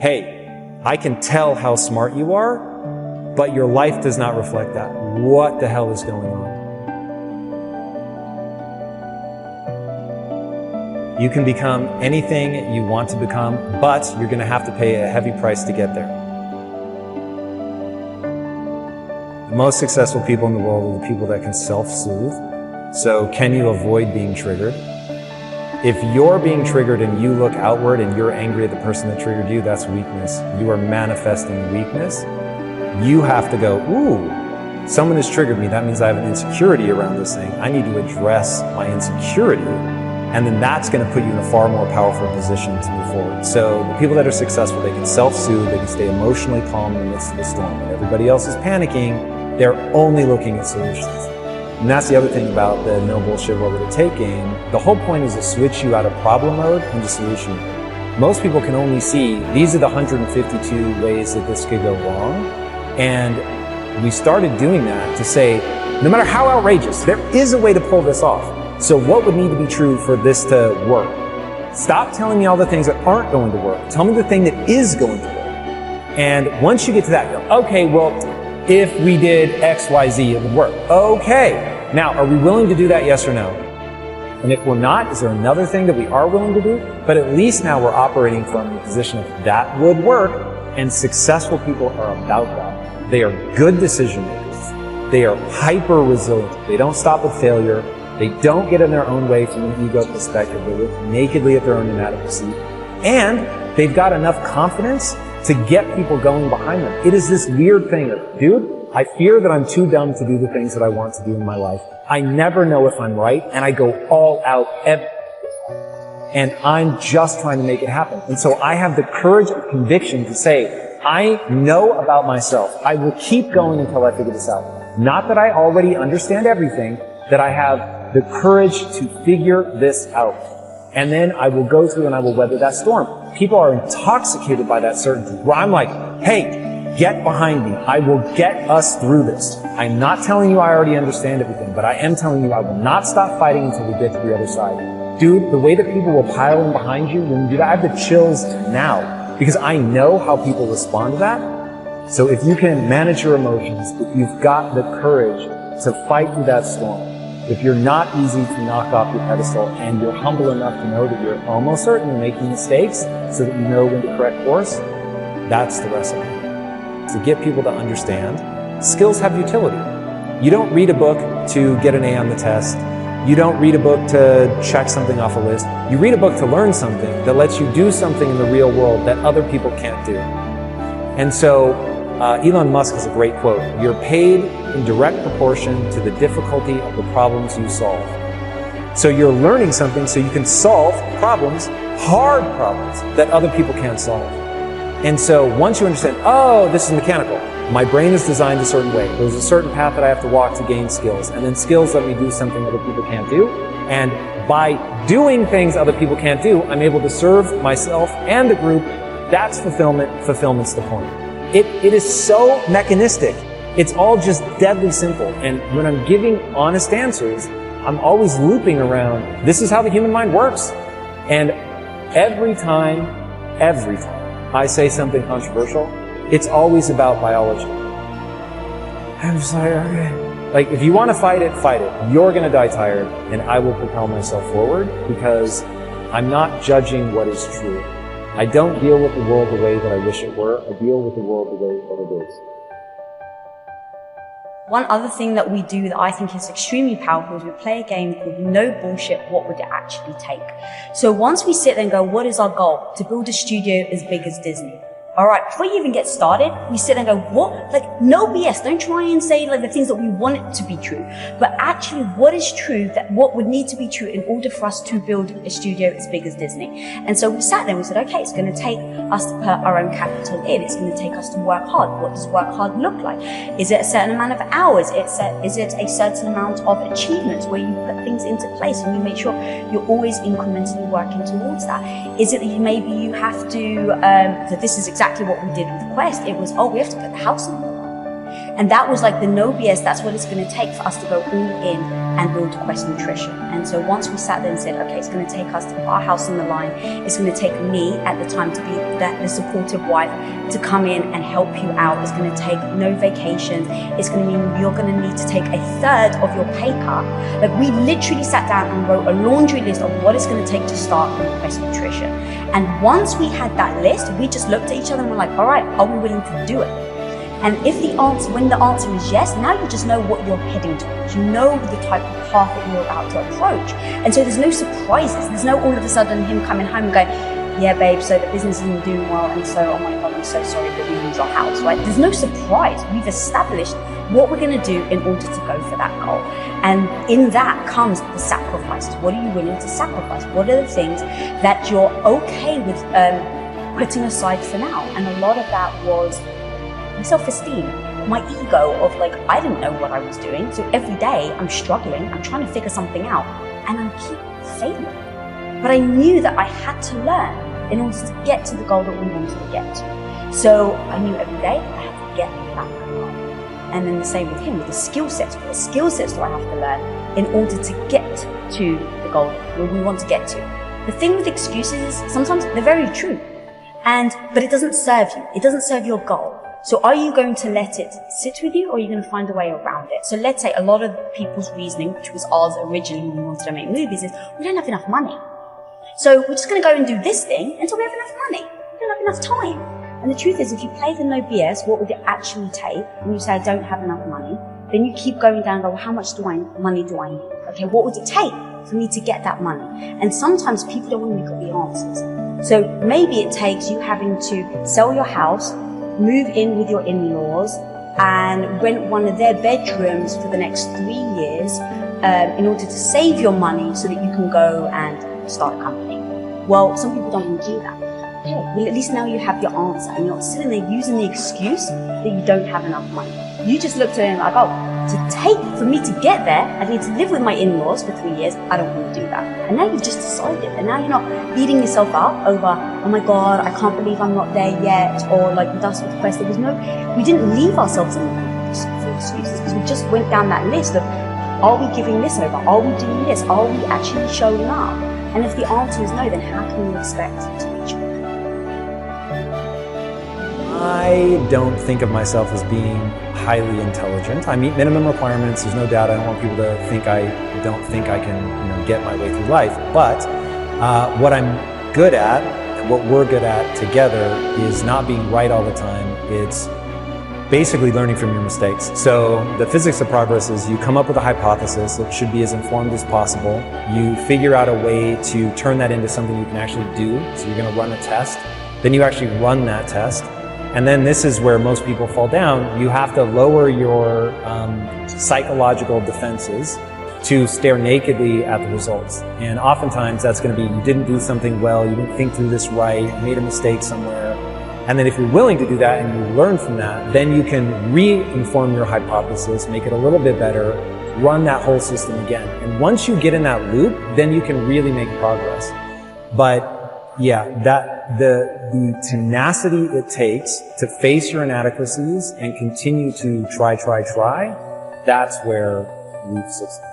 hey, I can tell how smart you are, but your life does not reflect that. What the hell is going on? You can become anything you want to become, but you're going to have to pay a heavy price to get there. The most successful people in the world are the people that can self-soothe. So can you avoid being triggered? If you're being triggered and you look outward and you're angry at the person that triggered you, that's weakness. You are manifesting weakness. You have to go, ooh, someone has triggered me. That means I have an insecurity around this thing. I need to address my insecurity. And then that's going to put you in a far more powerful position to move forward. So the people that are successful, they can self-soothe, they can stay emotionally calm in the midst of the storm. When everybody else is panicking, they're only looking at solutions. And that's the other thing about the no bullshit, what would it take game. The whole point is to switch you out of problem mode into solution mode. Most people can only see, these are the 152 ways that this could go wrong. And we started doing that to say, no matter how outrageous, there is a way to pull this off. So what would need to be true for this to work? Stop telling me all the things that aren't going to work. Tell me the thing that is going to work. And once you get to that, go, okay, well, if we did X, Y, Z, it would work. Okay. Now, are we willing to do that? Yes or no? And if we're not, is there another thing that we are willing to do? But at least now we're operating from the position of that would work. And successful people are about that. They are good decision makers. They are hyper resilient. They don't stop at failure. They don't get in their own way from an ego perspective. They look nakedly at their own inadequacy. And they've got enough confidence to get people going behind them. It is this weird thing of, dude, I fear that I'm too dumb to do the things that I want to do in my life. I never know if I'm right, and I go all out every time. And I'm just trying to make it happen. And so I have the courage and conviction to say, I know about myself. I will keep going until I figure this out. Not that I already understand everything, that I have the courage to figure this out. And then I will go through and I will weather that storm. People are intoxicated by that certainty, where I'm like, hey, get behind me. I will get us through this. I'm not telling you I already understand everything, but I am telling you I will not stop fighting until we get to the other side. Dude, the way that people will pile in behind you when you do that, I have the chills now because I know how people respond to that. So if you can manage your emotions, if you've got the courage to fight through that storm, if you're not easy to knock off your pedestal and you're humble enough to know that you're almost certainly making mistakes so that you know when to correct course, that's the recipe. To get people to understand, skills have utility. You don't read a book to get an A on the test. You don't read a book to check something off a list. You read a book to learn something that lets you do something in the real world that other people can't do. And so Elon Musk has a great quote. You're paid in direct proportion to the difficulty of the problems you solve. So you're learning something so you can solve problems, hard problems, that other people can't solve. And so once you understand, oh, this is mechanical. My brain is designed a certain way. There's a certain path that I have to walk to gain skills. And then skills let me do something other people can't do. And by doing things other people can't do, I'm able to serve myself and the group. That's fulfillment. Fulfillment's the point. It is so mechanistic. It's all just deadly simple. And when I'm giving honest answers, I'm always looping around, this is how the human mind works. And every time I say something controversial, it's always about biology. I'm just like, okay. Like, if you want to fight it, fight it. You're going to die tired, and I will propel myself forward because I'm not judging what is true. I don't deal with the world the way that I wish it were. I deal with the world the way that it is. One other thing that we do that I think is extremely powerful is we play a game called No Bullshit, What Would It Actually Take? So once we sit there and go, what is our goal? To build a studio as big as Disney. All right, before you even get started, we sit and go, what? Like, no BS. Don't try and say like the things that we want it to be true. But actually, what is true, that what would need to be true in order for us to build a studio as big as Disney? And so we sat there and we said, okay, it's going to take us to put our own capital in. It's going to take us to work hard. What does work hard look like? Is it a certain amount of hours? Is it a certain amount of achievements where you put things into place and you make sure you're always incrementally working towards that? Is it that maybe you have to, that this is exactly what we did with Quest. It was, oh, we have to put the house on the line. And that was like the no BS, that's what it's going to take for us to go all in and build Quest Nutrition. And so once we sat there and said, okay, it's going to take us to put our house on the line, it's going to take me at the time to be the supportive wife to come in and help you out. It's going to take no vacations. It's going to mean you're going to need to take a third of your pay cut. Like, we literally sat down and wrote a laundry list of what it's going to take to start on Quest Nutrition. And once we had that list, we just looked at each other and were like, all right, are we willing to do it? And when the answer is yes, now you just know what you're heading towards. You know the type of path that you're about to approach. And so there's no surprises. There's no all of a sudden him coming home and going, yeah, babe, so the business isn't doing well, and so, oh my God, I'm so sorry that we lose our house, right? There's no surprise. We've established what we're going to do in order to go for that goal. And in that comes the sacrifices. What are you willing to sacrifice? What are the things that you're okay with putting aside for now? And a lot of that was my self-esteem, my ego of like, I didn't know what I was doing. So every day I'm struggling, I'm trying to figure something out, and I keep failing. But I knew that I had to learn in order to get to the goal that we wanted to get to. So I knew every day I had to get back up. And then the same with him, with the skill sets. What skill sets do I have to learn in order to get to the goal where we want to get to? The thing with excuses is sometimes they're very true, but it doesn't serve you. It doesn't serve your goal. So are you going to let it sit with you, or are you going to find a way around it? So let's say a lot of people's reasoning, which was ours originally when we wanted to make movies, is we don't have enough money. So we're just going to go and do this thing until we have enough money. We don't have enough time. And the truth is, if you play the no BS, what would it actually take? When you say, I don't have enough money, then you keep going down and go, well, how much money do I need? Okay, what would it take for me to get that money? And sometimes people don't want to look at the answers. So maybe it takes you having to sell your house, move in with your in-laws, and rent one of their bedrooms for the next 3 years in order to save your money so that you can go and start a company. Well, some people don't want to do that. Okay, well, at least now you have your answer, and you're not sitting there using the excuse that you don't have enough money. You just looked at it and like, oh, for me to get there, I need to live with my in-laws for 3 years. I don't want to do that. And now you've just decided, and now you're not beating yourself up over, oh my God, I can't believe I'm not there yet, or like with us with Quest, we didn't leave ourselves in for excuses, because we just went down that list of, are we giving this over? Are we doing this? Are we actually showing up? And if the answer is no, then how can we expect to reach it? I don't think of myself as being highly intelligent. I meet minimum requirements. There's no doubt. I don't want people to think I don't think I can, get my way through life. But what I'm good at, and what we're good at together, is not being right all the time. It's basically learning from your mistakes. So the physics of progress is you come up with a hypothesis that should be as informed as possible. You figure out a way to turn that into something you can actually do. So you're going to run a test. Then you actually run that test. And then this is where most people fall down. You have to lower your psychological defenses to stare nakedly at the results. And oftentimes that's going to be, you didn't do something well, you didn't think through this right, you made a mistake somewhere. And then if you're willing to do that and you learn from that, then you can re-inform your hypothesis, make it a little bit better, run that whole system again. And once you get in that loop, then you can really make progress. But yeah, the tenacity it takes to face your inadequacies and continue to try, that's where we've succeeded.